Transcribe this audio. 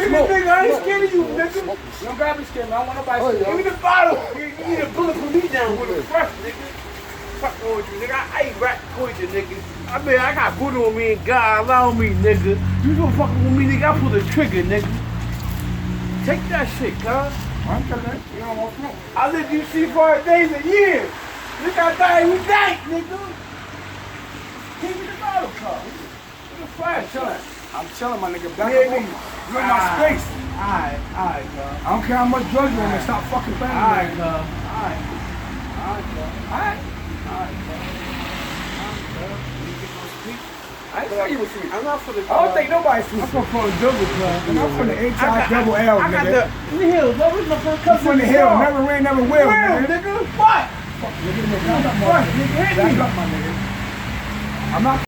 Nigga, I ain't scared of you, nigga. You don't gotta be scared, man. I don't want nobody scared. Give me the bottle. You need a bullet for me down with a fresh, nigga. Fuck with you, nigga. I ain't rat poison, nigga. I mean, I got voodoo on me and God allow me, nigga. You gonna fucking with me, nigga? I pull the trigger, nigga. Take that shit, cuz. I'm telling you, you don't want smoke. I lived you see for days and years. Nigga, I died every night, nigga. Give me the bottle, cuz. What the flash, chillin'? I'm telling my nigga, back up on me. You in my space. Alright, cuz. I don't care how much drugs you on me. Stop fucking playing with me. Alright, cuz. Alright, cuz. I ain't say you was sweet. I'm not for the. I don't think nobody's sweet. I'm from the double club. And I'm from the H-I-double-L, nigga. I got the hills. That was my first cousin. From the hill. Never rain, never will, nigga. What? Fuck, nigga. Back up, my nigga. I'm not.